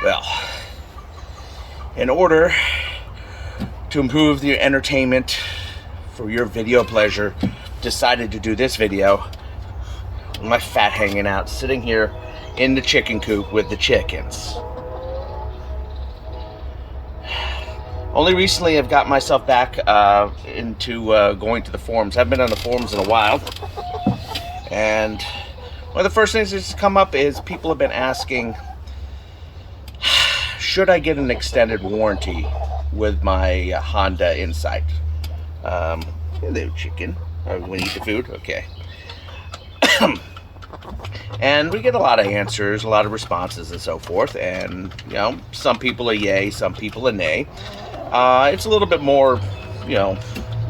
Well, in order to improve the entertainment for your video pleasure, decided to do this video with my fat hanging out, sitting here in the chicken coop with the chickens. Only recently I've got myself back into going to the forums. I haven't been on the forums in a while. And one of the first things that's come up is people have been asking, should I get an extended warranty with my Honda Insight? Hello, chicken. Are we going to eat the food? Okay. And we get a lot of answers, a lot of responses and so forth. And, you know, some people are yay, some people are nay. It's a little bit more, you know,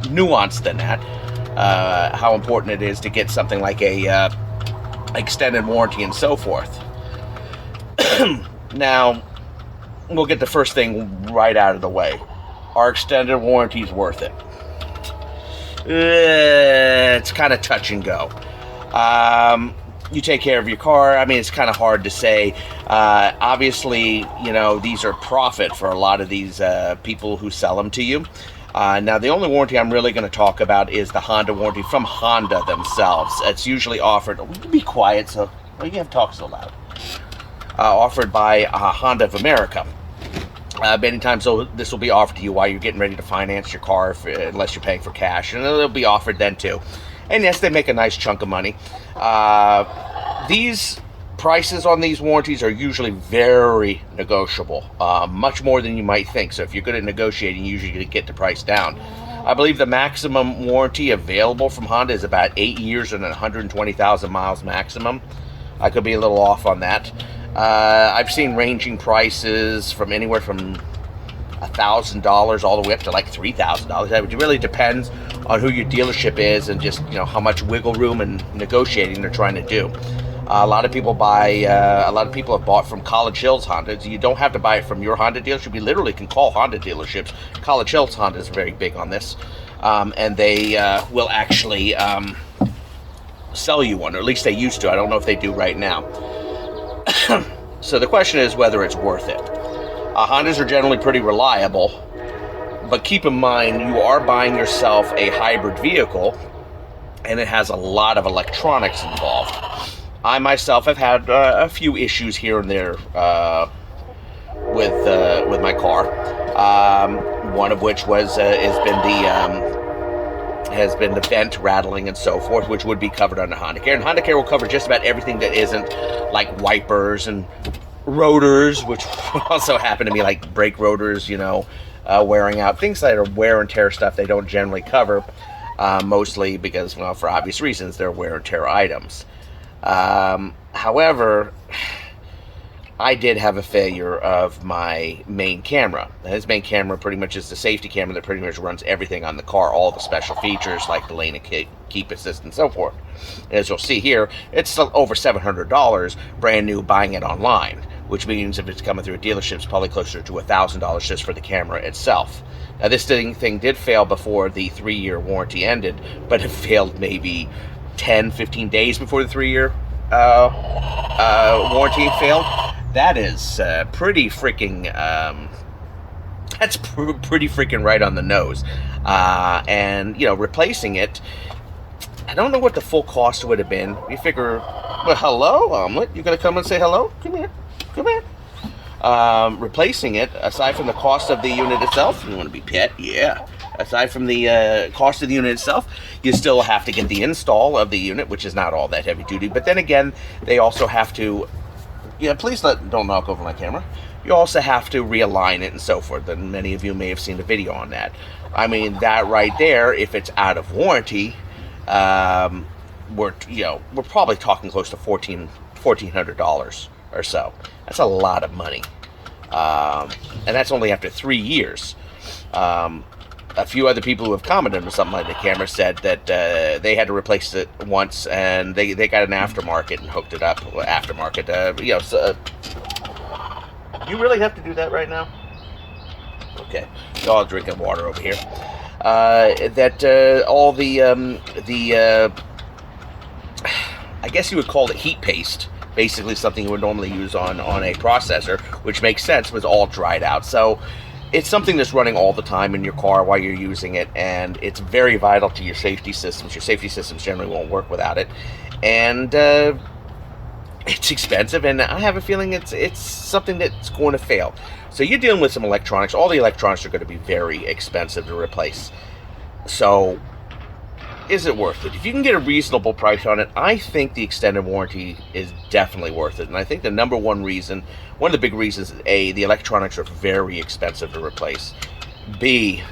nuanced than that. How important it is to get something like a extended warranty and so forth. Now, we'll get the first thing right out of the way. Are extended warranties worth it? It's kind of touch and go. You take care of your car. I mean, it's kind of hard to say. Obviously, you know, these are profit for a lot of these people who sell them to you. Now, the only warranty I'm really going to talk about is the Honda warranty from Honda themselves. It's usually offered, be quiet, so you have to talk so loud. Offered by Honda of America. Many times this will be offered to you while you're getting ready to finance your car, unless you're paying for cash, and it'll be offered then too. And yes, they make a nice chunk of money. These prices on these warranties are usually very negotiable, much more than you might think. So if you're good at negotiating, you usually get the price down. I believe the maximum warranty available from Honda is about 8 years and 120,000 miles maximum. I could be a little off on that. I've seen ranging prices from anywhere from $1,000 all the way up to like $3,000. It really depends on who your dealership is and just, you know, how much wiggle room and negotiating they're trying to do. A lot of people have bought from College Hills Honda. You don't have to buy it from your Honda dealership. You literally can call Honda dealerships. College Hills Honda is very big on this, and they will actually sell you one, or at least they used to. I don't know if they do right now. So the question is whether it's worth it. Hondas are generally pretty reliable, but keep in mind you are buying yourself a hybrid vehicle, and it has a lot of electronics involved. I myself have had a few issues here and there with my car. One of which has been the vent rattling and so forth, which would be covered under Honda Care. And Honda Care will cover just about everything that isn't like wipers and rotors, which also happen to be like brake rotors, you know, wearing out. Things that are wear and tear stuff they don't generally cover, mostly because, well, for obvious reasons, they're wear and tear items. However, I did have a failure of my main camera. This main camera pretty much is the safety camera that pretty much runs everything on the car, all the special features like the lane and keep assist and so forth. And as you'll see here, it's over $700 brand new buying it online, which means if it's coming through a dealership, it's probably closer to $1,000 just for the camera itself. Now, this thing did fail before the 3-year warranty ended, but it failed maybe 10-15 days before the 3-year warranty failed. That is pretty freaking pretty freaking right on the nose. And you know, replacing it, I don't know what the full cost would have been. You figure, well, hello, Omelet, you gonna come and say hello? Come here. Replacing it, aside from the cost of the unit itself, you want to be pet, yeah. Aside from the cost of the unit itself, you still have to get the install of the unit, which is not all that heavy duty. But then again, they also have to, yeah, please don't knock over my camera. You also have to realign it and so forth. And many of you may have seen the video on that. I mean, that right there, if it's out of warranty, we're probably talking close to $1,400 or so. That's a lot of money, and that's only after 3 years. A few other people who have commented on something like the camera said that they had to replace it once, and they got an aftermarket and hooked it up. Aftermarket, So, you really have to do that right now? Okay, y'all drinking water over here. All the I guess you would call it heat paste. Basically, something you would normally use on a processor, which makes sense. Was all dried out, so it's something that's running all the time in your car while you're using it, and it's very vital to your safety systems. Your safety systems generally won't work without it, and it's expensive, and I have a feeling it's something that's going to fail. So you're dealing with some electronics. All the electronics are going to be very expensive to replace. So is it worth it? If you can get a reasonable price on it, I think the extended warranty is definitely worth it. And I think the number one reason, one of the big reasons, is A, the electronics are very expensive to replace. B,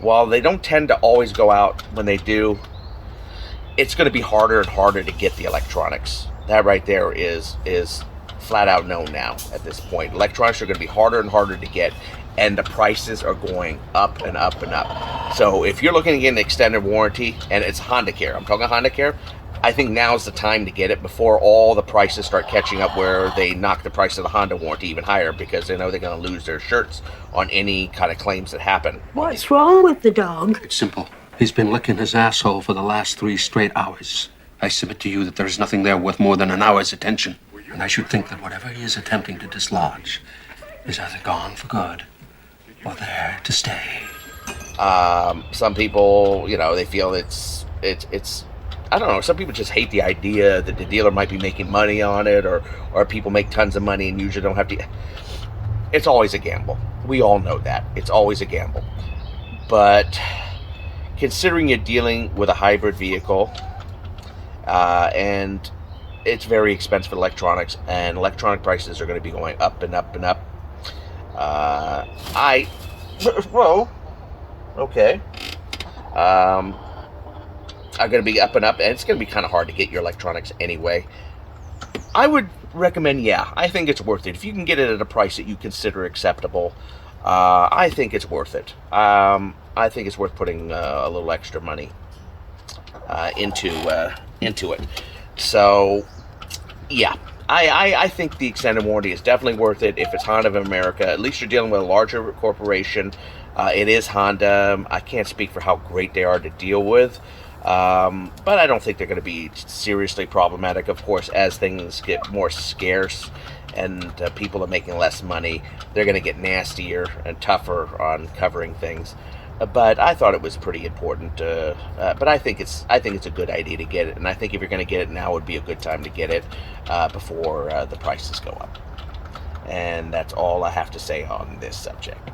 while they don't tend to always go out, when they do, it's going to be harder and harder to get the electronics. That right there is flat out known now at this point. Electronics are going to be harder and harder to get, and the prices are going up and up and up. So if you're looking to get an extended warranty, and it's Honda Care, I'm talking Honda Care, I think now's the time to get it before all the prices start catching up, where they knock the price of the Honda warranty even higher, because they know they're going to lose their shirts on any kind of claims that happen. What's wrong with the dog? It's simple. He's been licking his asshole for the last 3 straight hours. I submit to you that there is nothing there worth more than an hour's attention. And I should think that whatever he is attempting to dislodge is either gone for good or there to stay. Some people, they feel it's I don't know, some people just hate the idea that the dealer might be making money on it, or people make tons of money and usually don't have to. It's always a gamble. We all know that. It's always a gamble. But considering you're dealing with a hybrid vehicle, and it's very expensive electronics, and electronic prices are going to be going up and up and up. Okay. Are going to be up and up, and it's going to be kind of hard to get your electronics anyway. I would recommend, I think it's worth it. If you can get it at a price that you consider acceptable, I think it's worth it. I think it's worth putting a little extra money into it. So, I think the extended warranty is definitely worth it if it's Honda of America. At least you're dealing with a larger corporation. It is Honda. I can't speak for how great they are to deal with, but I don't think they're going to be seriously problematic. Of course, as things get more scarce and people are making less money, they're going to get nastier and tougher on covering things. But I thought it was pretty important. But I think it's a good idea to get it, and I think if you're going to get it now, would be a good time to get it before the prices go up. And that's all I have to say on this subject.